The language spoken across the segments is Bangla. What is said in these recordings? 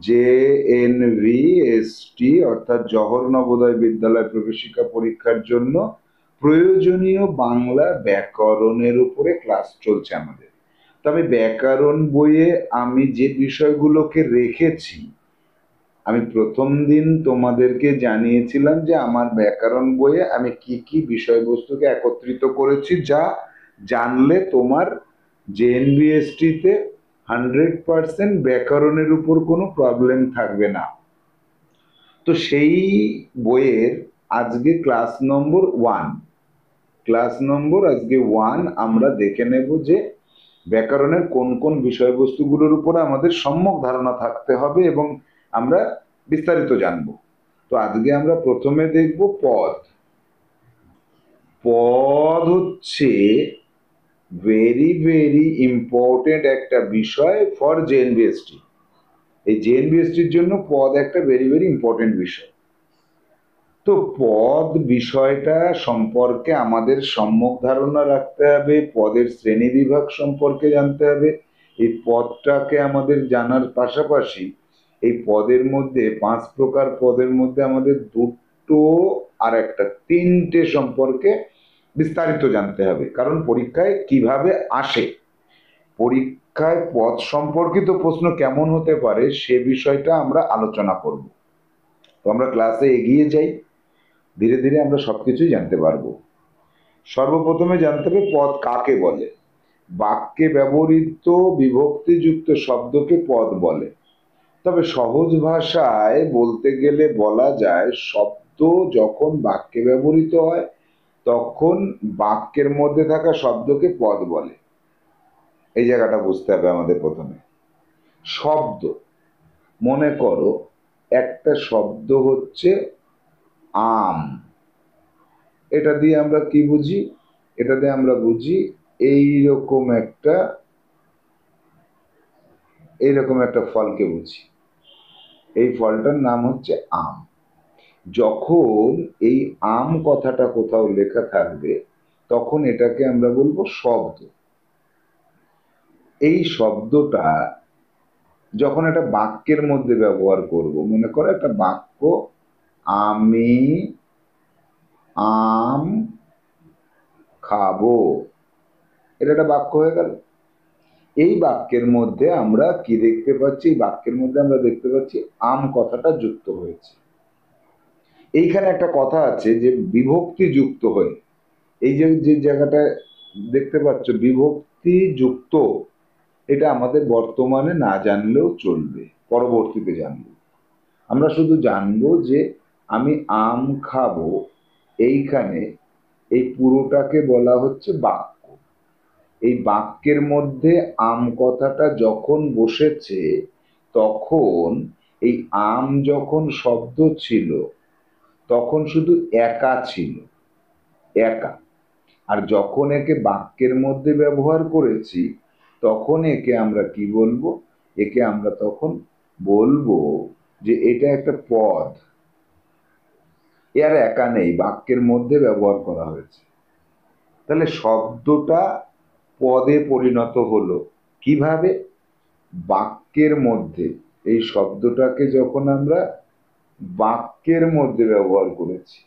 JNVST অর্থাৎ জওহর নবোদয় বিদ্যালয় প্রবেশিকা পরীক্ষার জন্য প্রয়োজনীয় বাংলা ব্যাকরণের উপরে ক্লাস চলছে আমাদের। তবে ব্যাকরণ বইয়ে আমি যে বিষয়গুলোকে রেখেছি, আমি প্রথম দিন তোমাদেরকে জানিয়েছিলাম যে আমার ব্যাকরণ বইয়ে আমি কি কি বিষয়বস্তুকে একত্রিত করেছি, যা জানলে তোমার জেএনভিএসটিতে 100% ব্যাকরণের উপর কোনো প্রবলেম থাকবে না। তো সেই বইয়ের আজকে ক্লাস নম্বর আজকে 1 আমরা দেখে নেব যে ব্যাকরণের কোন কোন বিষয়বস্তুগুলোর উপর আমাদের সম্যক ধারণা থাকতে হবে এবং আমরা বিস্তারিত জানব। তো আজকে আমরা প্রথমে দেখব পদ। পদ হচ্ছে ভেরি ভেরি ইম্পর্টেন্ট একটা বিষয় ফর জেএনভিএসটি। এই জেএনভিএসটির জন্য পদ একটা ভেরি ভেরি ইম্পর্টেন্ট বিষয়। তো পদ বিষয়টা সম্পর্কে আমাদের সম্যক ধারণা রাখতে হবে, পদের শ্রেণী বিভাগ সম্পর্কে জানতে হবে। এই পদটাকে আমাদের জানার পাশাপাশি এই পদের মধ্যে 5 প্রকার পদের মধ্যে আমাদের দুটো আর একটা তিনটে সম্পর্কে বিস্তারিত জানতে হবে, কারণ পরীক্ষায় কিভাবে আসে, পরীক্ষায় পদ সম্পর্কিত প্রশ্ন কেমন হতে পারে সে বিষয়টা আমরা আলোচনা করব। তো আমরা ক্লাসে এগিয়ে যাই, ধীরে ধীরে আমরা সবকিছুই জানতে পারবো। সর্বপ্রথমে জানতে হবে পদ কাকে বলে। বাক্যে ব্যবহৃত বিভক্তিযুক্ত শব্দকে পদ বলে। তবে সহজ ভাষায় বলতে গেলে বলা যায় শব্দ যখন বাক্যে ব্যবহৃত হয় তখন বাক্যের মধ্যে থাকা শব্দকে পদ বলে। এই জায়গাটা বুঝতে হবে আমাদের প্রথমে। শব্দ, মনে করো একটা শব্দ হচ্ছে আম। এটা দিয়ে আমরা কি বুঝি? এটা দিয়ে আমরা বুঝি এইরকম একটা ফলকে বুঝি। এই ফলটার নাম হচ্ছে আম। যখন এই আম কথাটা কোথাও লেখা থাকবে তখন এটাকে আমরা বলবো শব্দ। এই শব্দটা যখন একটা বাক্যের মধ্যে ব্যবহার করব, মনে করো একটা বাক্য, আমি আম খাবো, এটা একটা বাক্য হয়ে গেল। এই বাক্যের মধ্যে আমরা কি দেখতে পাচ্ছি? বাক্যের মধ্যে আমরা দেখতে পাচ্ছি আম কথাটা যুক্ত হয়েছে। এইখানে একটা কথা আছে যে বিভক্তি যুক্ত হয়ে, এই যে যে জায়গাটা দেখতে পাচ্ছ বিভক্তি যুক্ত, এটা আমাদের বর্তমানে না জানলেও চলবে, পরবর্তীতে জানবো। আমরা শুধু জানবো যে আমি আম খাবো, এইখানে এই পুরোটাকে বলা হচ্ছে বাক্য। এই বাক্যের মধ্যে আম কথাটা যখন বসেছে তখন এই আম যখন শব্দ ছিল তখন শুধু একা ছিল, একা। আর যখন একে বাক্যের মধ্যে ব্যবহার করেছি তখন একে আমরা কি বলবো? একে আমরা তখন বলবো যে এটা একটা পদ। এর একা নেই, বাক্যের মধ্যে ব্যবহার করা হয়েছে। তাহলে শব্দটা পদে পরিণত হলো কিভাবে? বাক্যের মধ্যে এই শব্দটাকে যখন আমরা বাক্যের মধ্যে ব্যবহার করেছি,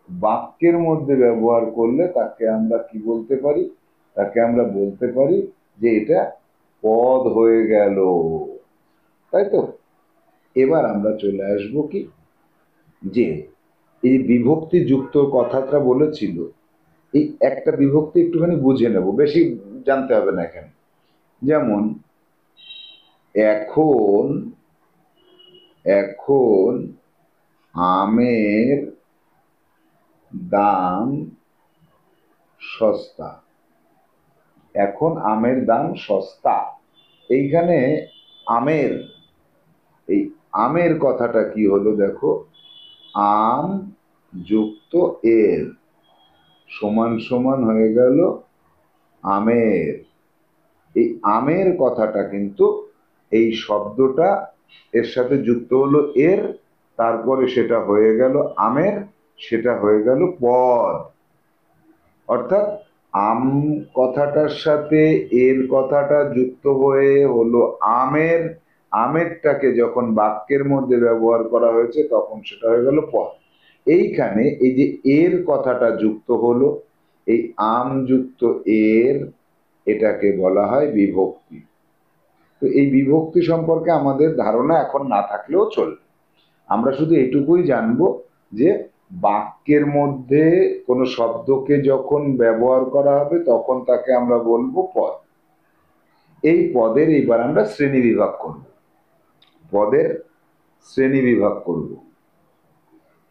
বাক্যের মধ্যে ব্যবহার করলে তাকে আমরা কি বলতে পারি? তাকে আমরা বলতে পারি যে এটা পদ হয়ে গেল, তাই তো? এবার আমরা চলে আসবো কি, যে এই বিভক্তি যুক্ত কথাটা বলেছিল, এই একটা বিভক্তি একটুখানি বুঝে নেব, বেশি জানতে হবে না এখানে। যেমন এখন, এখন আমের দাম সস্তা। এখন আমের দাম সস্তা। এইখানে আমের, এই আমের কথাটা কি হলো দেখো, আম যুক্ত এর সমান সমান হয়ে গেল আমের। এই আমের কথাটা কিন্তু এই শব্দটা এর সাথে যুক্ত হলো এর, তারপরে সেটা হয়ে গেল আমের, সেটা হয়ে গেল পদ। অর্থাৎ আম কথাটার সাথে এর কথাটা যুক্ত হয়ে হলো আমের, আমেরটাকে যখন বাক্যের মধ্যে ব্যবহার করা হয়েছে তখন সেটা হয়ে গেল পদ। এইখানে এই যে এর কথাটা যুক্ত হলো, এই আম যুক্ত এর, এটাকে বলা হয় বিভক্তি। তো এই বিভক্তি সম্পর্কে আমাদের ধারণা এখন না থাকলেও চলবে। আমরা শুধু এটুকুই জানবো যে বাক্যের মধ্যে কোনো শব্দকে যখন ব্যবহার করা হবে তখন তাকে আমরা বলবো পদ। এই পদের এইবার আমরা শ্রেণী বিভাগ করব, পদের শ্রেণী বিভাগ করব।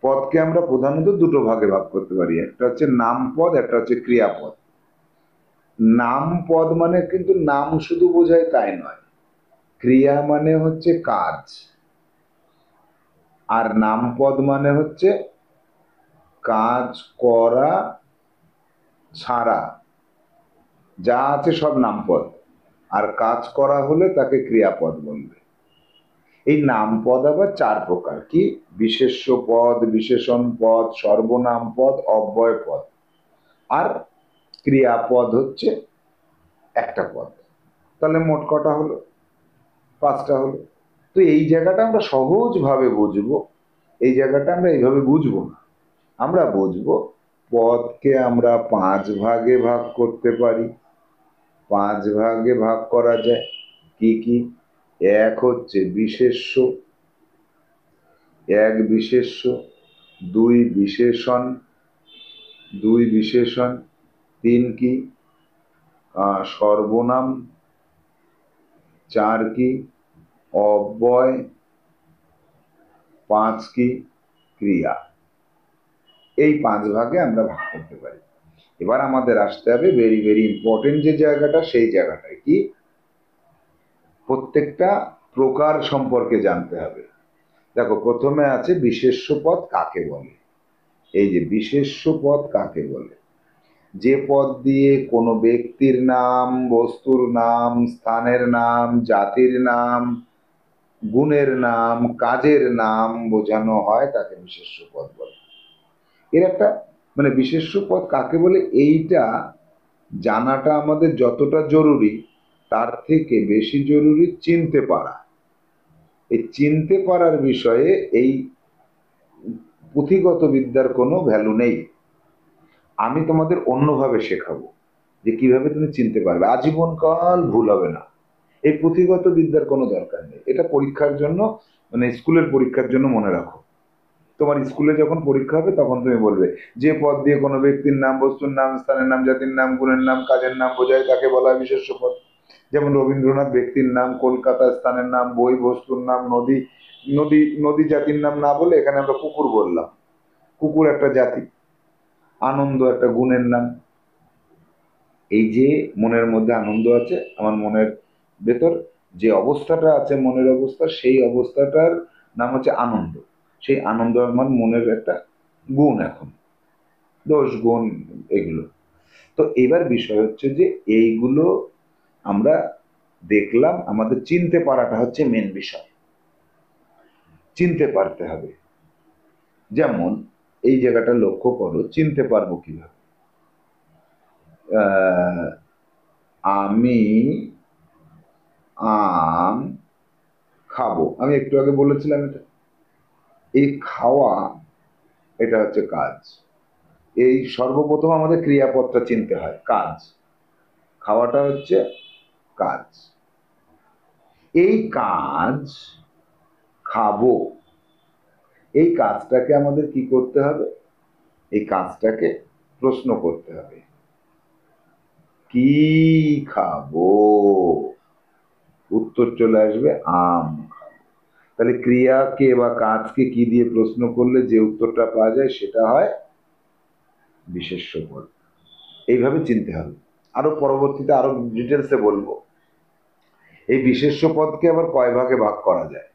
পদকে আমরা প্রধানত দুটো ভাগে ভাগ করতে পারি, একটা হচ্ছে নাম পদ, একটা হচ্ছে ক্রিয়াপদ। নাম পদ মানে কিন্তু নাম শুধু বোঝায় তাই নয়, ক্রিয়া মানে হচ্ছে কাজ, আর নাম পদ মানে হচ্ছে কাজ করা ছাড়া যা আছে সব নাম পদ, আর কাজ করা হলে তাকে ক্রিয়াপদ বলবে। এই নাম পদ আবার চার প্রকার, কি? বিশেষ্য পদ, বিশেষণ পদ, সর্বনাম পদ, অব্যয় পদ। আর ক্রিয়াপদ হচ্ছে একটা পদ। তাহলে মোট কটা হলো? পাঁচটা হলো। তো এই জায়গাটা আমরা সহজভাবে বুঝবো, এই জায়গাটা আমরা এইভাবে বুঝবো না, আমরা বুঝবো পদকে আমরা পাঁচ ভাগে ভাগ করতে পারি। পাঁচ ভাগে ভাগ করা যায়, কি কি? এক হচ্ছে বিশেষ্য, এক বিশেষ্য, দুই বিশেষণ, দুই বিশেষণ, তিন কি? সর্বনাম, চার কি? অব্যয়, পাঁচ কি? ক্রিয়া। এই পাঁচ ভাগে আমরা ভাগ করতে পারি। এবার আমাদের আসতে হবে ভেরি ভেরি ইম্পর্টেন্ট যে জায়গাটা, সেই জায়গাটায় কি? প্রত্যেকটা প্রকার সম্পর্কে জানতে হবে। দেখো, প্রথমে আছে বিশেষ্য পদ কাকে বলে। এই যে বিশেষ্য পদ কাকে বলে, যে পদ দিয়ে কোনো ব্যক্তির নাম, বস্তুর নাম, স্থানের নাম, জাতির নাম, গুণের নাম, কাজের নাম বোঝানো হয় তাকে বিশেষ্য পদ বলে। এর একটা মানে বিশেষ্য পদ কাকে বলে এইটা জানাটা আমাদের যতটা জরুরি তার থেকে বেশি জরুরি চিনতে পারা। এই চিনতে পারার বিষয়ে এই পুঁথিগত বিদ্যার কোনো ভ্যালু নেই। আমি তোমাদের অন্যভাবে শেখাবো যে কিভাবে তুমি চিনতে পারবে, আজীবনকাল ভুল হবে না। এই পুঁথিগত বিদ্যার কোনো দরকার নেই, এটা পরীক্ষার জন্য, মানে স্কুলের পরীক্ষার জন্য মনে রাখো। তোমার স্কুলে যখন পরীক্ষা হবে তখন তুমি বলবে যে পদ দিয়ে কোনো ব্যক্তির নাম, বস্তুর নাম, স্থানের নাম, জাতির নাম, গুণের নাম, কাজের নাম বোঝায় তাকে বলা হয় বিশেষ্য পদ। যেমন রবীন্দ্রনাথ ব্যক্তির নাম, কলকাতা স্থানের নাম, বই বস্তুর নাম, নদী নদী নদী জাতির নাম না বলে এখানে আমরা কুকুর বললাম, কুকুর একটা জাতি। আনন্দ একটা গুণের নাম। এই যে মনের মধ্যে আনন্দ আছে, আমার মনের ভেতর যে অবস্থাটা আছে, মনের অবস্থা, সেই অবস্থাটার নাম হচ্ছে আনন্দ। সেই আনন্দ আমার মনের একটা গুণ, এখন দোষ গুণ এগুলো। তো এবার বিষয় হচ্ছে যে এইগুলো আমরা দেখলাম, আমাদের চিনতে পারাটা হচ্ছে মেন বিষয়, চিনতে পারতে হবে। যেমন এই জায়গাটা লক্ষ্য করো, চিনতে পারবো কিভাবে? আমি আম খাবো, আমি একটু আগে বলেছিলাম এটা। এই খাওয়া, এটা হচ্ছে কাজ। এই সর্বপ্রথম আমাদের ক্রিয়াপদটা চিনতে হয়, কাজ। খাওয়াটা হচ্ছে কাজ। এই কাজ, খাবো, এই কাজটাকে আমাদের কি করতে হবে? এই কাজটাকে প্রশ্ন করতে হবে, কি খাবো? উত্তর চলে আসবে আম খাবো। তাহলে ক্রিয়াকে বা কাজকে কি দিয়ে প্রশ্ন করলে যে উত্তরটা পাওয়া যায় সেটা হয় বিশেষ্য পদ। এইভাবে চিনতে হবে। আরো পরবর্তীতে আরো ডিটেলসে বলবো। এই বিশেষ্য পদকে আবার কয় ভাগে ভাগ করা যায়?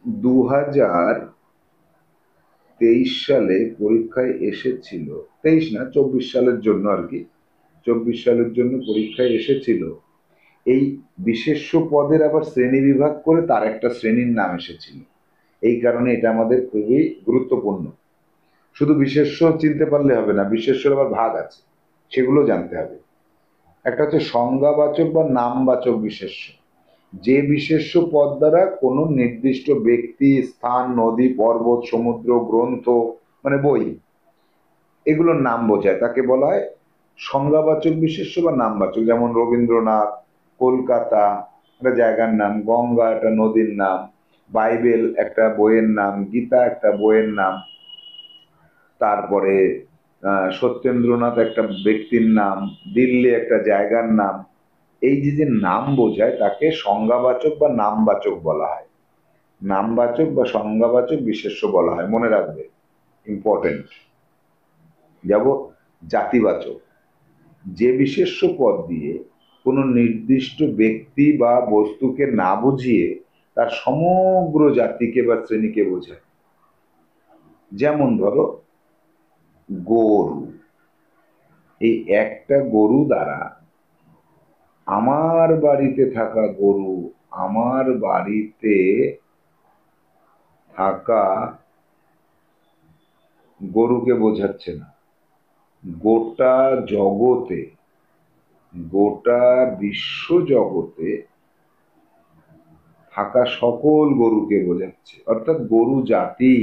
2023 সালে পরীক্ষায় এসেছিল, 23 না 24 সালের জন্য আর কি, 24 সালের জন্য পরীক্ষায় এসেছিল এই বিশেষ্য পদের আবার শ্রেণী বিভাগ করে তার একটা শ্রেণীর নাম এসেছিল। এই কারণে এটা আমাদের খুবই গুরুত্বপূর্ণ। শুধু বিশেষ্য চিনতে পারলে হবে না, বিশেষ্যের আবার ভাগ আছে, সেগুলো জানতে হবে। একটা হচ্ছে সংজ্ঞাবাচক বা নামবাচক বিশেষ্য, যে বিশেষ্য পদ দ্বারা কোনো নির্দিষ্ট ব্যক্তি, স্থান, নদী, পর্বত, সমুদ্র, গ্রন্থ মানে বই, এগুলোর নাম বোঝায় তাকে বলা হয় সংজ্ঞাবাচক বিশেষ্য বা নামবাচক। যেমন রবীন্দ্রনাথ, কলকাতা একটা জায়গার নাম, গঙ্গা একটা নদীর নাম, বাইবেল একটা বইয়ের নাম, গীতা একটা বইয়ের নাম, তারপরে সত্যেন্দ্রনাথ একটা ব্যক্তির নাম, দিল্লি একটা জায়গার নাম। এই যে যে নাম বোঝায় তাকে সংজ্ঞাবাচক বা নামবাচক বলা হয়। নামবাচক বা সংজ্ঞাবাচক বিশেষ্য বলা হয়, মনে রাখবে, ইম্পর্টেন্ট। যাব জাতিবাচক। যে বিশেষ্য পদ দিয়ে কোনো নির্দিষ্ট ব্যক্তি বা বস্তুকে না বুঝিয়ে তার সমগ্র জাতিকে বা শ্রেণীকে বোঝায়। যেমন ধরো গরু, এই একটা গরু দ্বারা আমার বাড়িতে থাকা গরু, আমার বাড়িতে থাকা গরুকে বোঝাচ্ছে না, গোটা জগতে, গোটা বিশ্ব জগতে থাকা সকল গরুকে বোঝাচ্ছে। অর্থাৎ গরু জাতি,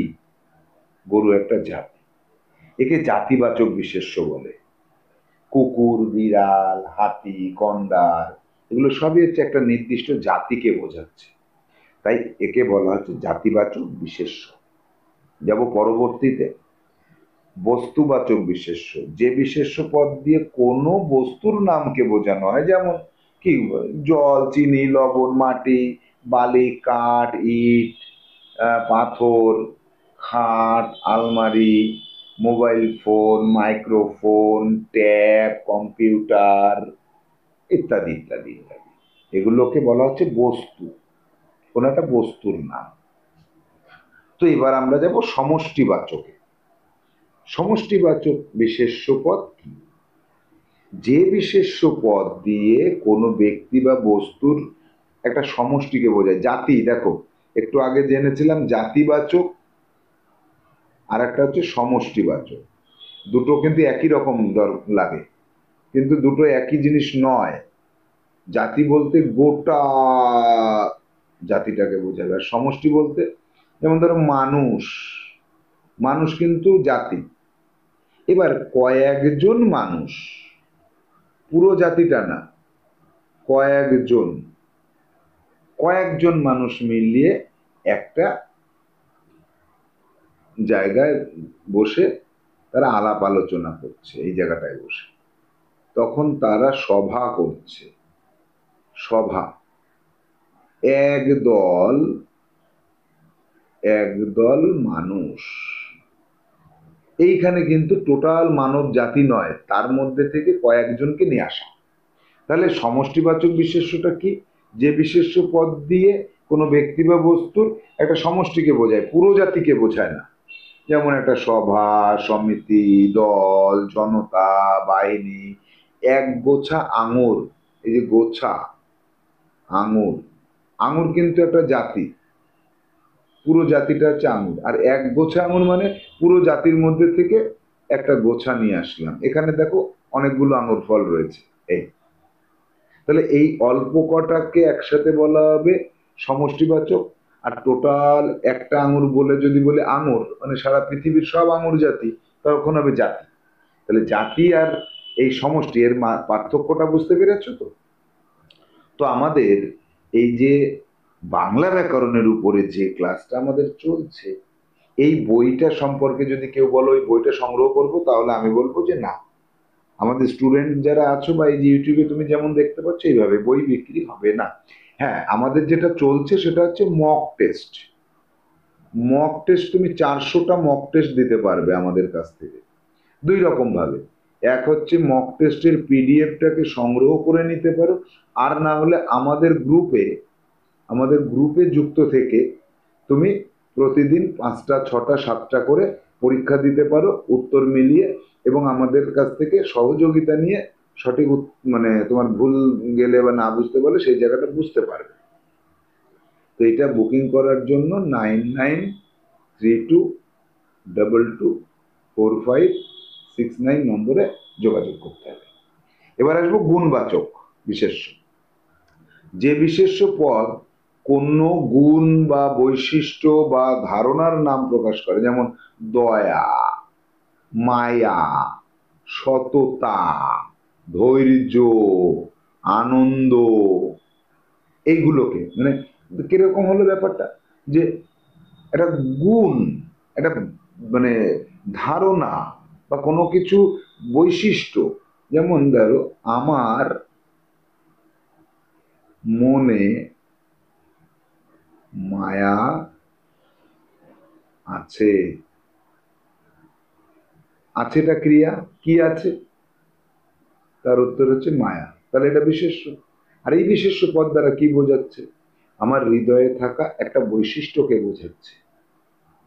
গরু একটা জাতি, একে জাতিবাচক বিশেষ্য বলে। কুকুর, বিড়াল, হাতি, গন্ডার, এগুলো সবই হচ্ছে একটা নির্দিষ্ট জাতিকে বোঝাচ্ছে, তাই একে বলা হচ্ছে জাতিবাচক বিশেষ্য। যাব পরবর্তীতে বস্তুবাচক বিশেষ্য। যে বিশেষ্য পদ দিয়ে কোনো বস্তুর নামকে বোঝানো হয়, যেমন কি, জল, চিনি, লবণ, মাটি, বালি, কাঠ, ইট, পাথর, খাট, আলমারি, mobile phone, microphone, tab, computer ইত্যাদি ইত্যাদি ইত্যাদি, এগুলোকে বলা হচ্ছে বস্তু, কোনো একটা বস্তুর নাম। তো এবার আমরা যাব সমষ্টিবাচকে। সমষ্টিবাচক বিশেষ্য পদ কি? যে বিশেষ্য পদ দিয়ে কোনো ব্যক্তি বা বস্তুর একটা সমষ্টিকে বোঝায়। জাতি, দেখো একটু আগে জেনেছিলাম জাতিবাচক আর একটা হচ্ছে সমষ্টিবাচক, দুটো কিন্তু একই রকম লাগে, কিন্তু দুটো একই জিনিস নয়। জাতি বলতে গোটা জাতিটাকে বোঝাবে, আর সমষ্টি বলতে, যেমন ধরো মানুষ, মানুষ কিন্তু জাতি। এবার কয়েকজন মানুষ, পুরো জাতিটা না, কয়েকজন, কয়েকজন মানুষ মিলিয়ে একটা জায়গায় বসে তারা আলাপ আলোচনা করছে, এই জায়গাটায় বসে, তখন তারা সভা করছে। সভা, একদল, একদল মানুষ, এইখানে কিন্তু টোটাল মানব জাতি নয়, তার মধ্যে থেকে কয়েকজনকে নিয়ে আসা। তাহলে সমষ্টিবাচক বিশেষ্যটা কি? যে বিশেষ্য পদ দিয়ে কোনো ব্যক্তি বা বস্তুর একটা সমষ্টিকে বোঝায়, পুরো জাতিকে বোঝায় না। যেমন একটা সভা, সমিতি, দল, জনতা, বাহিনী। এক গোছা আঙুর, এই যে গোছা আঙুর, আঙুর কিন্তু একটা জাতি, পুরো জাতিটা হচ্ছে আঙুর। আর এক গোছা আঙুর মানে পুরো জাতির মধ্যে থেকে একটা গোছা নিয়ে আসলাম, এখানে দেখো অনেকগুলো আঙুর ফল রয়েছে। এই, তাহলে এই অল্প কটাকে একসাথে বলা হবে সমষ্টিবাচক। আর টোটাল একটা আঙুর বলে যদি বলে আঙুর মানে সারা পৃথিবীর সব আঙুর জাতি, তখন হবে জাতি। তাহলে জাতি আর এই সমষ্টি এর পার্থক্যটা বুঝতে পেরেছো তো? তো আমাদের এই যে বাংলা ব্যাকরণের উপরে যে ক্লাসটা আমাদের চলছে, এই বইটা সম্পর্কে যদি কেউ বলো ওই বইটা সংগ্রহ করবো, তাহলে আমি বলবো যে না, আমাদের স্টুডেন্ট যারা আছো বা এই যে ইউটিউবে তুমি যেমন দেখতে পাচ্ছ এইভাবে বই বিক্রি হবে না। হ্যাঁ, আমাদের যেটা চলছে সেটা হচ্ছে মক টেস্ট। মক টেস্ট তুমি 400টা মক টেস্ট দিতে পারবে আমাদের কাছ থেকে দুই রকম ভাবে। এক হচ্ছে মক টেস্টের পিডিএফটাকে সংগ্রহ করে নিতে পারো, আর না হলে আমাদের গ্রুপে যুক্ত থেকে তুমি প্রতিদিন 5টা 6টা 7টা করে পরীক্ষা দিতে পারো উত্তর মিলিয়ে, এবং আমাদের কাছ থেকে সহযোগিতা নিয়ে সঠিক মানে তোমার ভুল গেলে বা না বুঝতে পারলে সেই জায়গাটা বুঝতে পারবে। তো এটা বুকিং করার জন্য 9932224569 নম্বরে যোগাযোগ করতে হবে। এবার আসবো গুণবাচক বিশেষ্য। যে বিশেষ্য পদ কোন গুণ বা বৈশিষ্ট্য বা ধারণার নাম প্রকাশ করে, যেমন দয়া, মায়া, সততা, ধৈর্য, আনন্দ, এইগুলোকে মানে কিরকম হলো ব্যাপারটা, যে একটা গুণ, একটা মানে ধারণা বা কোনো কিছু বৈশিষ্ট্য। যেমন ধরো আমার মনে মায়া আছে, আছেটা ক্রিয়া, কি আছে, তার উত্তর হচ্ছে মায়া। তাহলে এটা বিশেষ্য। আর এই বিশেষ্য পদ দ্বারা কি বোঝাচ্ছে, আমার হৃদয়ে থাকা একটা বৈশিষ্ট্যকে বোঝাচ্ছে,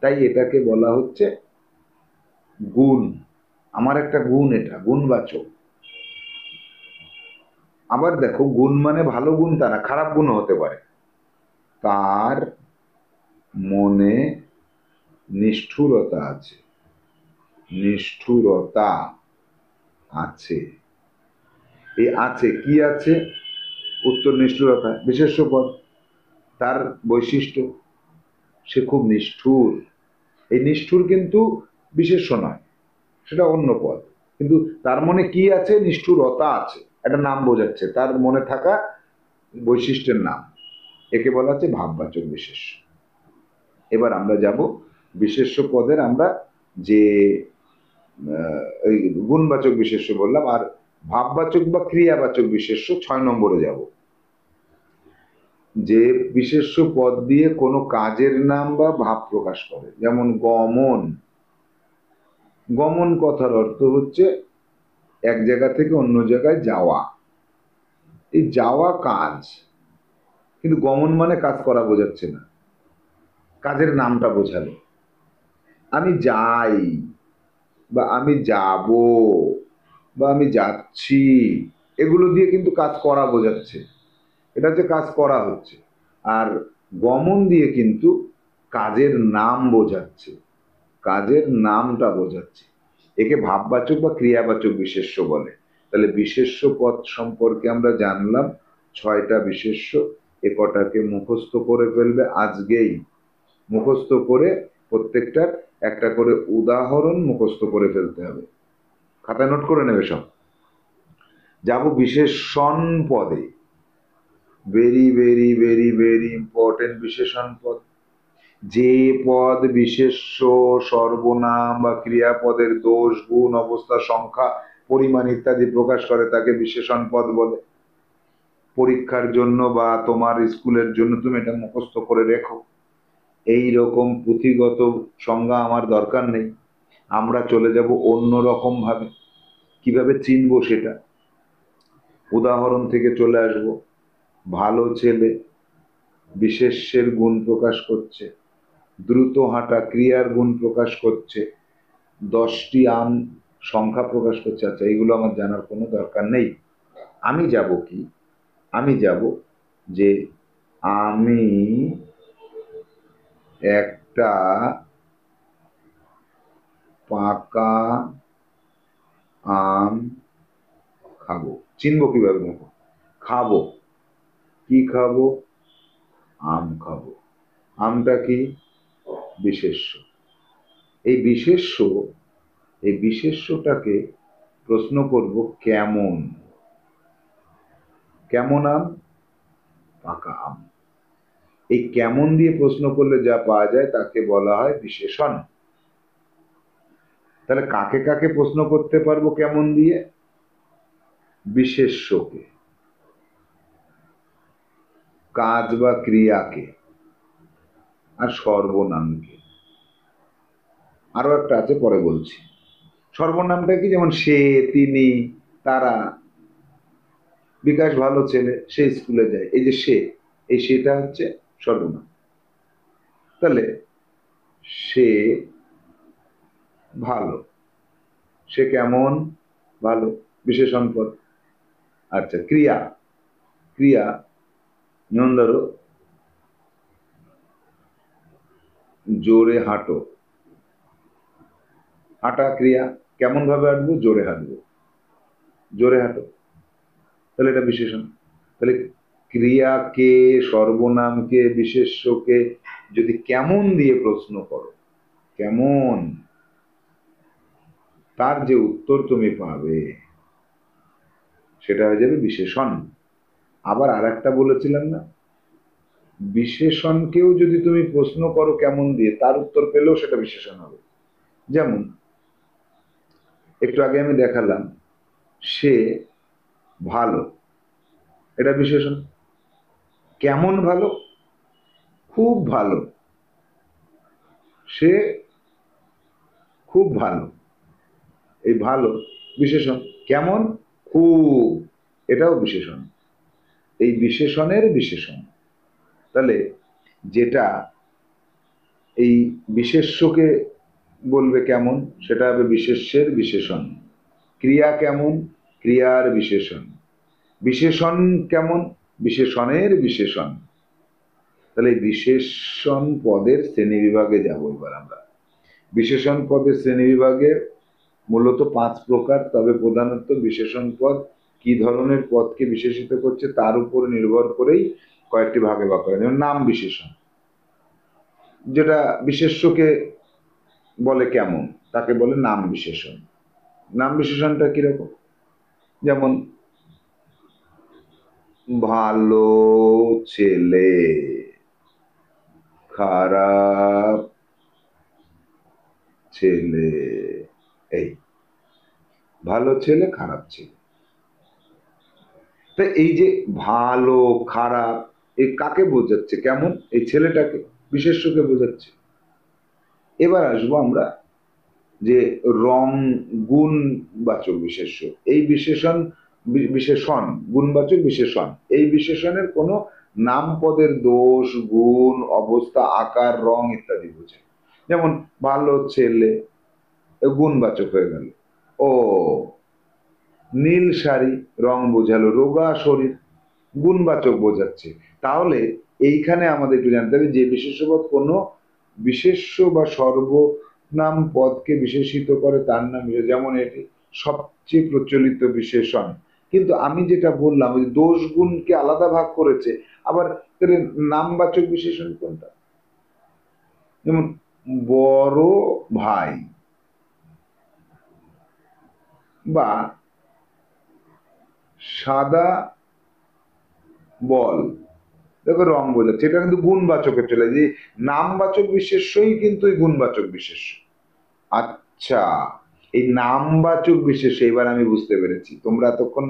তাই এটাকে বলা হচ্ছে গুণ। আমার একটা গুণ, এটা গুণবাচক। আবার দেখো, গুণ মানে ভালো গুণ তা না, খারাপ গুণও হতে পারে। তার মনে নিষ্ঠুরতা আছে, নিষ্ঠুরতা আছে। এই আছে, কি আছে, উত্তর নিষ্ঠুরতা, বিশেষ্য পদ। তার বৈশিষ্ট্য, সে খুব নিষ্ঠুর। এই নিষ্ঠুর কিন্তু বিশেষ্য নয়, সেটা অন্য পদ। কিন্তু তার মনে কি আছে, নিষ্ঠুরতা আছে, একটা নাম বোঝাচ্ছে, তার মনে থাকা বৈশিষ্ট্যের নাম। একে বলা হচ্ছে ভাববাচক বিশেষ্য। এবার আমরা যাব বিশেষ্য পদের, আমরা যে এই গুণবাচক বিশেষ্য বললাম, আর ভাববাচক বা ক্রিয়াবাচক বিশেষ্য 6 নম্বরে যাব। যে বিশেষ্য পদ দিয়ে কোনো কাজের নাম বা ভাব প্রকাশ করে, যেমন গমন। গমন কথার অর্থ হচ্ছে এক জায়গা থেকে অন্য জায়গায় যাওয়া। এই যাওয়া কাজ, কিন্তু গমন মানে কাজ করা বোঝাচ্ছে না, কাজের নামটা বোঝালো। আমি যাই বা আমি যাব বা আমি যাচ্ছি, এগুলো দিয়ে কিন্তু কাজ করা বোঝাচ্ছে, এটা হচ্ছে কাজ করা হচ্ছে। আর গমন দিয়ে কিন্তু কাজের নাম বোঝাচ্ছে, কাজের নামটা বোঝাচ্ছে। একে ভাববাচক বা ক্রিয়াবাচক বিশেষ্য বলে। তাহলে বিশেষ্য পদ সম্পর্কে আমরা জানলাম 6টা বিশেষ্য। এ কটাকে মুখস্থ করে ফেলবে আজকেই, মুখস্থ করে প্রত্যেকটার একটা করে উদাহরণ মুখস্থ করে ফেলতে হবে, খাতায় নোট করে নেবে সব। যাব বিশেষণ পদে, very very very very important বিশেষণ পদ। যে পদ বিশেষ্য, সর্বনাম বা ক্রিয়াপদের দোষ, গুণ, অবস্থা, সংখ্যা, পরিমাণ ইত্যাদি প্রকাশ করে তাকে বিশেষণ পদ বলে। পরীক্ষার জন্য বা তোমার স্কুলের জন্য তুমি এটা মুখস্থ করে রেখো। এই রকম পুঁথিগত সংজ্ঞা আমার দরকার নেই, আমরা চলে যাব অন্য রকম ভাবে। কিভাবে চিনবো সেটা, উদাহরণ থেকে চলে আসব। ভালো ছেলে বিশেষ্যের গুণ প্রকাশ করছে, দ্রুত হাঁটা ক্রিয়ার গুণ প্রকাশ করছে, 10টি আম সংখ্যা প্রকাশ করছে। আচ্ছা, এগুলো আমার জানার কোনো দরকার নেই। আমি যাব কি, আমি যাব যে আমি একটা পাকা আম খাবো। চিনবো কিভাবে, দেখো, খাবো, কি খাবো, আম খাবো। আমটা কি, বিশেষ্য। এই বিশেষ্য, এই বিশেষ্যটাকে প্রশ্ন করব কেমন, কেমন আম, পাকা আম। এই কেমন দিয়ে প্রশ্ন করলে যা পাওয়া যায় তাকে বলা হয় বিশেষণ। তাহলে কাকে কাকে প্রশ্ন করতে পারবো কেমন দিয়ে, বিশেষ্যকে, কাজ বা ক্রিয়াকে, আর সর্বনামকে। আরো একটা আছে, পরে বলছি। সর্বনামটা কি, যেমন সে, তিনি, তারা। বিকাশ ভালো ছেলে, সে স্কুলে যায়, এই যে সে, এই সেটা হচ্ছে সর্বনাম। তাহলে সে ভালো, সে কেমন, ভালো, বিশেষণ পদ। আচ্ছা, ক্রিয়া, ক্রিয়া যেমন ধরো জোরে হাঁটো, হাঁটা ক্রিয়া, কেমন ভাবে হাঁটবো, জোরে হাঁটবো, জোরে হাঁটো, তাহলে এটা বিশেষণ। তাহলে ক্রিয়াকে, সর্বনামকে, বিশেষ্যকে যদি কেমন দিয়ে প্রশ্ন করো, কেমন, তার যে উত্তর তুমি পাবে সেটা হয়ে যাবে বিশেষণ। আবার আর একটা বলেছিলাম না, বিশেষণকেও যদি তুমি প্রশ্ন করো কেমন দিয়ে, তার উত্তর পেলেও সেটা বিশেষণ হবে। যেমন একটু আগে আমি দেখালাম, সে ভালো, এটা বিশেষণ। কেমন ভালো? খুব ভালো, সে খুব ভালো, এই ভালো বিশেষণ। কেমন? খুব, এটাও বিশেষণ। এই বিশেষণের বিশেষণ। তাহলে যেটা এই বিশেষ্যকে বলবে কেমন, সেটা হবে বিশেষ্যের বিশেষণ। ক্রিয়া কেমন? ক্রিয়ার বিশেষণ। বিশেষণ কেমন? বিশেষণের বিশেষণ। তাহলে বিশেষণ পদের শ্রেণী বিভাগে যাব এবার আমরা। বিশেষণ পদের শ্রেণী বিভাগে মূলত 5 প্রকার, তবে প্রধানত বিশেষণ পদ কি ধরনের পদকে বিশেষিত করছে তার উপর নির্ভর করেই কয়েকটি ভাগে ভাগ করা। যেমন নাম বিশেষণ, যেটা বিশেষ্যকে বলে কেমন, তাকে বলে নাম বিশেষণ। নাম বিশেষণটা কিরকম? যেমন ভালো ছেলে, খারাপ ছেলে, এই ভালো ছেলে, খারাপ ছেলে। তো এই যে ভালো খারাপ, এই কাকে বোঝাচ্ছে? কেমন, এই ছেলেটাকে, বিশেষ্যকে বোঝাচ্ছে। এবার আসবো আমরা যে রং, গুণ বাচক বিশেষ্য। এই বিশেষণ, বিশেষণ গুণবাচক বিশেষণ, এই বিশেষণের কোনো নাম পদের দোষ, গুণ, অবস্থা, আকার, রং ইত্যাদি বোঝায়। যেমন ভালো ছেলে গুণবাচক হয়ে গেল। ও নীল শাড়ি রং বোঝালো, রোগা শরীর গুণবাচক বোঝাচ্ছে। তাহলে এইখানে আমাদের একটু জানতে হবে যে বিশেষ্যপদ কোনো বিশেষ্য বা সর্বনাম পদকে বিশেষিত করে তার নাম বিশেষ। যেমন এটি সবচেয়ে প্রচলিত বিশেষণ। কিন্তু আমি যেটা বললাম ওই দোষ গুণকে আলাদা ভাগ করেছে। আবার নামবাচক বিশেষণ কোনটা? যেমন বড় ভাই বা সাদা বল, দেখো রং বোঝাচ্ছে, এটা কিন্তু গুণবাচকে চলে যে নামবাচক বিশেষ্যই কিন্তু এই গুণবাচক বিশেষ্য। আচ্ছা, এই নামবাচক বিশেষ্য এবার আমি বুঝতে পেরেছি, তোমরা এতক্ষণ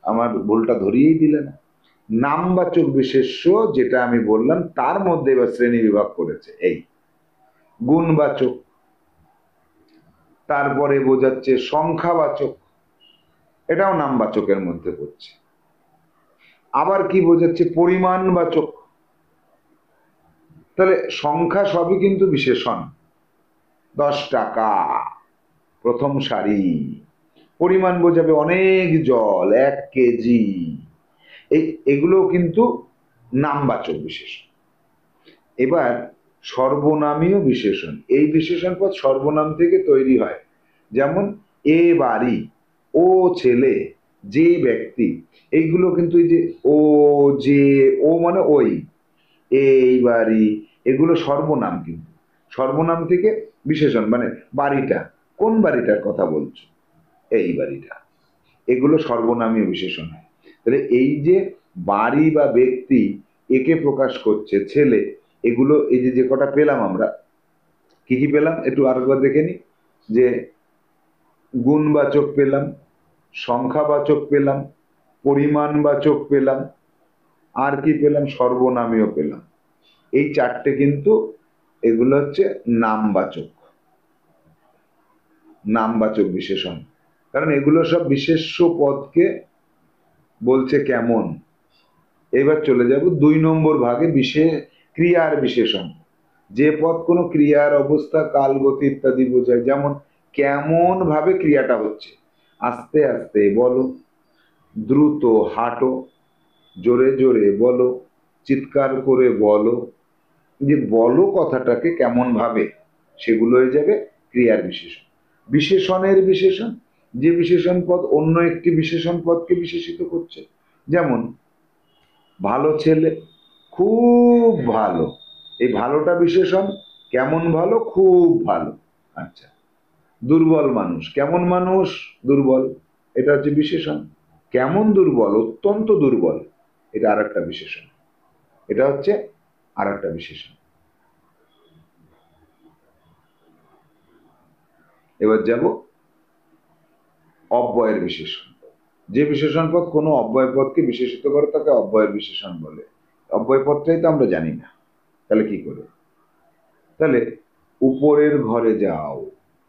আমার ভুলটা ধরিয়েই দিলে না। নামবাচক বিশেষ্য যেটা আমি বললাম তার মধ্যে এবার শ্রেণী বিভাগ করেছে। এই গুণবাচক, তারপরে বোঝাচ্ছে সংখ্যাবাচক, এটাও নামবাচকের মধ্যে পড়ছে। আবার কি বোঝাচ্ছে? পরিমাণবাচক। তাহলে সংখ্যা সবই কিন্তু বিশেষণ। 10 টাকা, প্রথম সারি। পরিমাণ বোঝাবে অনেক জল, 1 কেজি। এগুলো কিন্তু নামবাচক বিশেষণ। এবার সর্বনামীয় বিশেষণ, এই বিশেষণ পদ সর্বনাম থেকে তৈরি হয়। যেমন এ বাড়ি, ও ছেলে, যে ব্যক্তি, এইগুলো কিন্তু এই যে ও, যে, ও মানে ওই, এই বাড়ি, এগুলো সর্বনাম। কিন্তু সর্বনাম থেকে বিশেষণ, মানে বাড়িটা, কোন বাড়িটার কথা বলছো? এই বাড়িটা, এগুলো সর্বনামীয় বিশেষণ হয়। তাহলে এই যে বাড়ি বা ব্যক্তি, একে প্রকাশ করছে ছেলে, এগুলো এই যে যে কটা পেলাম আমরা, কি কি পেলাম একটু আরেকবার দেখে নি। যে গুণবাচক পেলাম, সংখ্যাবাচক পেলাম, পরিমাণবাচক পেলাম, আর কি পেলাম? সর্বনামীয় পেলাম। এই 4টে কিন্তু এগুলো হচ্ছে নামবাচক, নামবাচক বিশেষণ। কারণ এগুলো সব বিশেষ্য পদকে বলছে কেমন। এবার চলে যাব 2 নম্বর ভাগে, ক্রিয়ার বিশেষণ। যে পদ কোনো ক্রিয়ার অবস্থা, কাল, গতি ইত্যাদি বোঝায়। যেমন কেমন ভাবে ক্রিয়াটা হচ্ছে, আস্তে আস্তে বলো, দ্রুত হাঁটো, জোরে জোরে বলো, চিৎকার করে বলো। যে বলো কথাটাকে কেমন ভাবে, সেগুলো হয়ে যাবে ক্রিয়ার বিশেষণ। বিশেষণের বিশেষণ, যে বিশেষণ পদ অন্য একটি বিশেষণ পদকে বিশেষিত করছে। যেমন ভালো ছেলে, খুব ভালো। এই ভালোটা বিশেষণ। কেমন ভালো? খুব ভালো। আচ্ছা। দুর্বল মানুষ, কেমন মানুষ? দুর্বল, এটা হচ্ছে বিশেষণ। কেমন দুর্বল? অত্যন্ত দুর্বল, এটা আর একটা বিশেষণ। এটা হচ্ছে আর একটা বিশেষণ। এবার যাব অব্যয়ের বিশেষণ। যে বিশেষণ পদ কোনো অব্যয় পদকে বিশেষিত করে তাকে অব্যয়ের বিশেষণ বলে। অব্যয় পদটাই তো আমরা জানি না, তাহলে কি করে? তাহলে উপরের ঘরে যাও,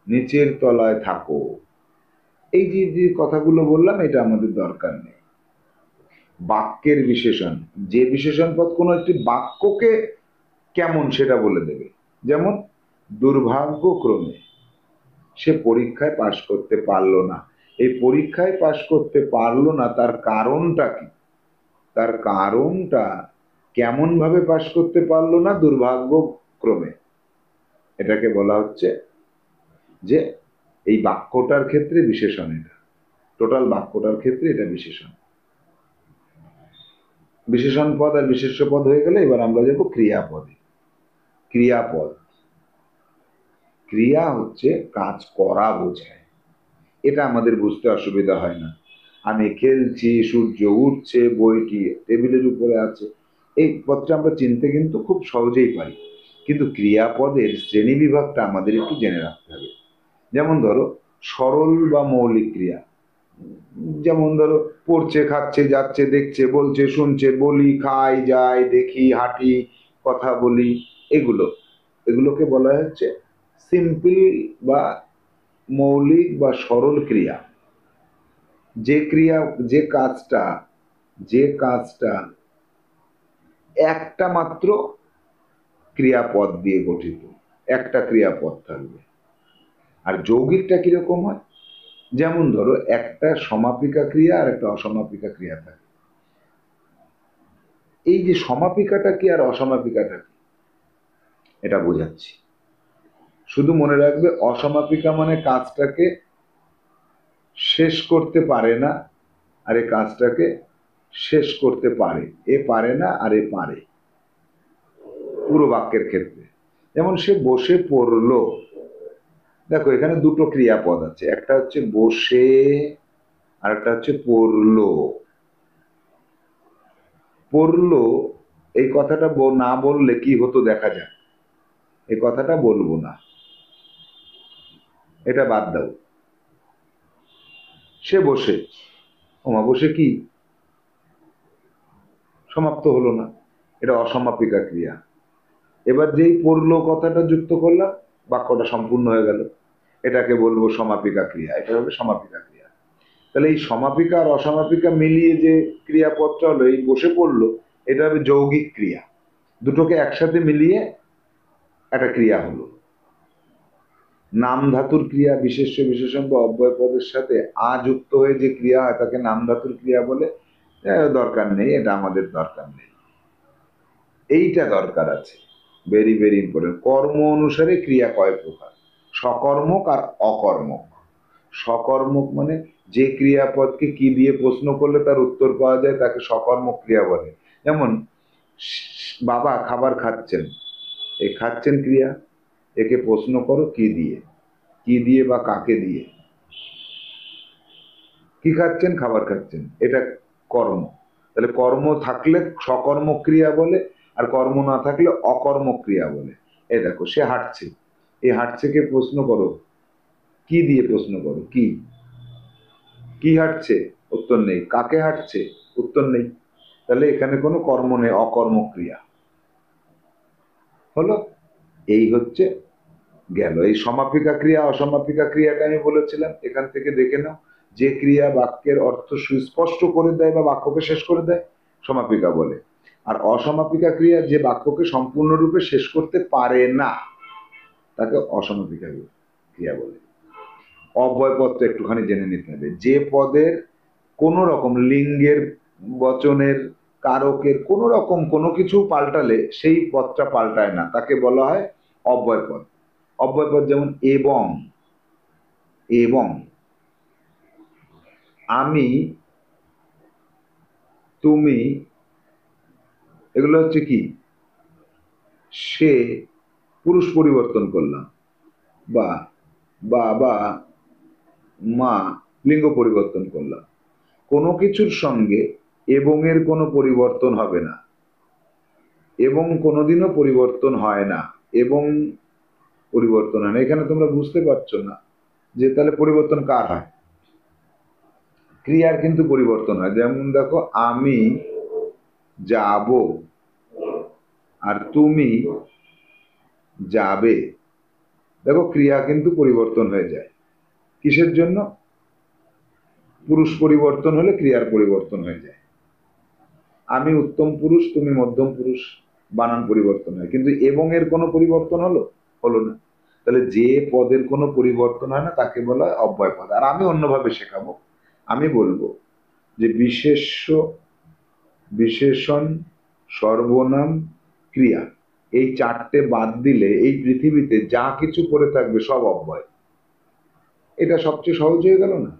নিচের তলায় থাকো, এই যে যে কথাগুলো বললাম এটা আমাদের দরকার নেই। বাক্যের বিশেষণ, যে বিশেষণ পদ কোনো একটি বাক্যকে কেমন সেটা বলে দেবে। যেমন দুর্ভাগ্যক্রমে সে পরীক্ষায় পাশ করতে পারলো না। এই পরীক্ষায় পাশ করতে পারলো না, তার কারণটা কি? তার কারণটা কেমন ভাবে পাশ করতে পারলো না? দুর্ভাগ্যক্রমে। এটাকে বলা হচ্ছে যে এই বাক্যটার ক্ষেত্রে বিশেষণ। এটা টোটাল বাক্যটার ক্ষেত্রে এটা বিশেষণ। বিশেষণ পদ আর বিশেষ্য পদ হয়ে গেলে এবার আমরা যাবো ক্রিয়াপদে। ক্রিয়াপদ, ক্রিয়া হচ্ছে কাজ করা বোঝায়। এটা আমাদের বুঝতে অসুবিধা হয় না। আমি খেলছি, সূর্য উঠছে, বইটি টেবিলের উপরে আছে, এই পদটা আমরা চিনতে কিন্তু খুব সহজেই পারি। কিন্তু ক্রিয়াপদের শ্রেণী বিভাগটা আমাদের একটু জেনে রাখতে হবে। যেমন ধরো সরল বা মৌলিক ক্রিয়া, যেমন ধরো পড়ছে, খাচ্ছে, যাচ্ছে, দেখছে, বলছে, শুনছে, বলি, খাই, যাই, দেখি, হাঁটি, কথা বলি, এগুলো, এগুলোকে বলা হচ্ছে সিম্পল বা মৌলিক বা সরল ক্রিয়া। যে ক্রিয়া, যে কাজটা, যে কাজটা একটা মাত্র ক্রিয়াপদ দিয়ে গঠিত, একটা ক্রিয়াপদ থাকবে। আর যৌগিকটা কিরকম হয়? যেমন ধরো একটা সমাপিকা ক্রিয়া আর একটা অসমাপিকা ক্রিয়া থাকে। এই যে সমাপিকাটা কি আর অসমাপিকাটা কি, এটা বোঝাচ্ছি। শুধু মনে রাখবে অসমাপিকা মানে কাজটাকে শেষ করতে পারে না, আর এই কাজটাকে শেষ করতে পারে। এ পারে না আর এ পারে, পুরো বাক্যের ক্ষেত্রে। যেমন সে বসে পড়লো, দেখো এখানে দুটো ক্রিয়াপদ আছে, একটা হচ্ছে বসে আর একটা হচ্ছে পড়লো। পড়লো, এই কথাটা না বললে কি হতো দেখা যাক। এই কথাটা বলবো না, এটা বাদ দাও। সে বসে, ওমা বসে কি, সমাপ্ত হলো না, এটা অসমাপিকা ক্রিয়া। এবার যেই পড়লো কথাটা যুক্ত করলাম, বাক্যটা সম্পূর্ণ হয়ে গেল, এটাকে বলবো সমাপিকা ক্রিয়া, এটা হবে সমাপিকা ক্রিয়া। তাহলে এই সমাপিকা আর অসমাপিকা মিলিয়ে যে ক্রিয়াপদটা হলো এই বসে পড়লো, এটা হবে যৌগিক ক্রিয়া। দুটোকে একসাথে মিলিয়ে একটা ক্রিয়া হলো। নাম ধাতুর ক্রিয়া, বিশেষ্য বিশেষণ বা অব্যয় পদের সাথে আ যুক্ত হয়ে যে ক্রিয়া হয় তাকে নাম ধাতুর ক্রিয়া বলে। দরকার নেই, এটা আমাদের দরকার নেই, এইটা দরকার আছে, ভেরি ভেরি ইম্পর্টেন্ট। কর্ম অনুসারে ক্রিয়া কয় প্রকার? সকর্মক আর অকর্মক। সকর্মক মানে যে ক্রিয়াপদকে কি দিয়ে প্রশ্ন করলে তার উত্তর পাওয়া যায় তাকে সকর্মক ক্রিয়া বলে। যেমন বাবা খাবার খাচ্ছেন, এই খাচ্ছেন ক্রিয়া, একে প্রশ্ন করো কি দিয়ে, কি দিয়ে বা কাকে দিয়ে। কি খাচ্ছেন? খাবার খাচ্ছেন, এটা কর্ম। তাহলে কর্ম থাকলে সকর্মক ক্রিয়া বলে, আর কর্ম না থাকলে অকর্মক ক্রিয়া বলে। এই দেখো সে হাঁটছে, এই হাঁটছে কে প্রশ্ন করো, কি দিয়ে প্রশ্ন করো, কি, কি হাঁটছে, উত্তর নেই। কাকে হাঁটছে, উত্তর নেই। তাহলে এখানে কোনো কর্ম নেই, অকর্মক ক্রিয়া হলো। এই হচ্ছে গেল এই সমাপিকা ক্রিয়া অসমাপিকা ক্রিয়াটা আমি বলেছিলাম, এখান থেকে দেখে নাও। যে ক্রিয়া বাক্যের অর্থ সুস্পষ্ট করে দেয় বা বাক্যকে শেষ করে দেয় সমাপিকা বলে, আর অসমাপিকা ক্রিয়া যে বাক্যকে সম্পূর্ণরূপে শেষ করতে পারে না তাকে অসমাপিকা ক্রিয়া বলে। অব্যয় পদটা একটুখানি জেনে নিতে হবে। যে পদের কোন রকম লিঙ্গের, বচনের, কারকের কোন রকম কোনো কিছু পাল্টালে সেই পদটা পাল্টায় না, তাকে বলা হয় অব্যয় পদ। অব্যয় পদ যেমন এবং, এবং, আমি, তুমি, এগুলো হচ্ছে কি, সে পুরুষ পরিবর্তন করলাম, বা বা মা লিঙ্গ পরিবর্তন করলাম। কোনো কিছুর সঙ্গে এবং এর কোনো পরিবর্তন হবে না, এবং কোনোদিনও পরিবর্তন হয় না, এবং পরিবর্তন হয় না। এখানে তোমরা বুঝতে পারছো না যে তাহলে পরিবর্তন কার হয়? ক্রিয়ার কিন্তু পরিবর্তন হয়। যেমন দেখো, আমি যাব আর তুমি যাবে, দেখো ক্রিয়া কিন্তু পরিবর্তন হয়ে যায়। কিসের জন্য? পুরুষ পরিবর্তন হলে ক্রিয়ার পরিবর্তন হয়ে যায়। আমি উত্তম পুরুষ, তুমি মধ্যম পুরুষ, বানান পরিবর্তন হয়, কিন্তু এবং এর কোনো পরিবর্তন হলো? হলো না। তাহলে যে পদের কোনো পরিবর্তন হয় না তাকে বলা হয় অব্যয় পদ। আর আমি অন্যভাবে শেখাবো, আমি বলবো যে বিশেষ্য, বিশেষণ, সর্বনাম, ক্রিয়া, এই চারটে বাদ দিলে এই পৃথিবীতে যা কিছু পড়ে থাকবে সব অব্যয়। এটা সবচেয়ে সহজ হয়ে গেল না?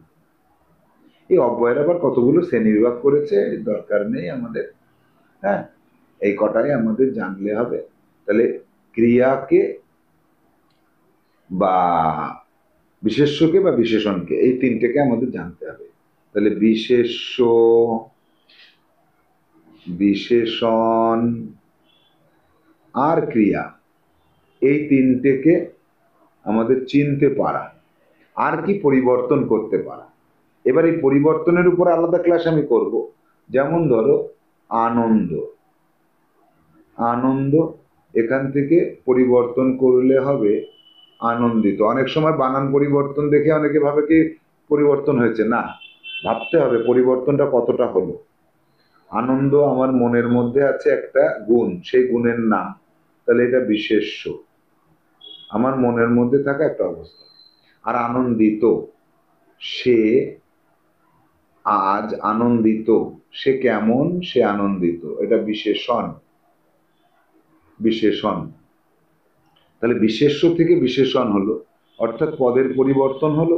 এই অব্যয়ের আবার কতগুলো শ্রেণীবিভাগ করেছে, দরকার নেই আমাদের। হ্যাঁ, এই কটাই আমাদের জানলে হবে। তাহলে ক্রিয়াকে বা বিশেষ্যকে বা বিশেষণকে, এই তিনটেকে আমাদের জানতে হবে। তাহলে বিশেষ্য, বিশেষণ আর ক্রিয়া, এই তিনটেকে আমাদের চিনতে পারা, আর কি পরিবর্তন করতে পারা। এবার এই পরিবর্তনের উপর আলাদা ক্লাস আমি করব। যেমন ধরো আনন্দ, আনন্দ, এখান থেকে পরিবর্তন করলে হবে আনন্দিত। অনেক সময় বানান পরিবর্তন দেখে অনেকে ভাবে কি পরিবর্তন হয়েছে, না, ভাবতে হবে পরিবর্তনটা কতটা হলো। আনন্দ আমার মনের মধ্যে আছে একটা গুণ, সেই গুণের নাম, তাহলে এটা বিশেষ্য, আমার মনের মধ্যে থাকা একটা অবস্থা। আর আনন্দিত, সে আজ আনন্দিত, সে কেমন, সে আনন্দিত, এটা বিশেষণ, বিশেষণ। তাহলে বিশেষ্য থেকে বিশেষণ হলো, অর্থাৎ পদের পরিবর্তন হলো।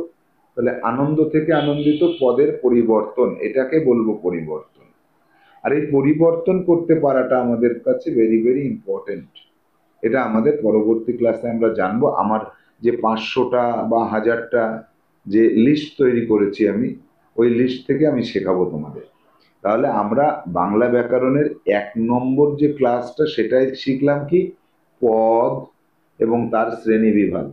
তাহলে আনন্দ থেকে আনন্দিত, পদের পরিবর্তন, এটাকে বলবো পরিবর্তন। আর এই পরিবর্তন করতে পারাটা আমাদের কাছে ভেরি ভেরি ইম্পর্টেন্ট। এটা আমাদের পরবর্তী ক্লাসে আমরা জানবো। আমার যে 500টা বা 1000টা যে লিস্ট তৈরি করেছি আমি, ওই লিস্ট থেকে আমি শেখাবো তোমাদের। তাহলে আমরা বাংলা ব্যাকরণের 1 নম্বর যে ক্লাসটা, সেটাই শিখলাম কি, পদ এবং তার শ্রেণী বিভাগ।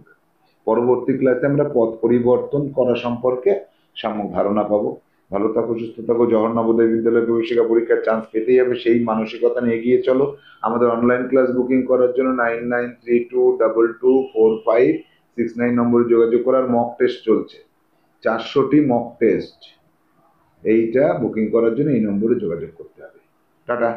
পরবর্তী ক্লাসে আমরা পদ পরিবর্তন করা সম্পর্কে সাম্যক ধারণা পাবো। ভালো থাকো, সুস্থ থাকো। জওহর নবোদয় বিদ্যালয় প্রবেশিকা পরীক্ষার চান্স পেতেই হবে, সেই মানসিকতা নিয়ে এগিয়ে চলো। আমাদের অনলাইন ক্লাস বুকিং করার জন্য 9932224569 নম্বরে যোগাযোগ করার। মক টেস্ট চলছে, 400টি মক টেস্ট, এইটা বুকিং করার জন্য এই নম্বরে যোগাযোগ করতে হবে। টাটা।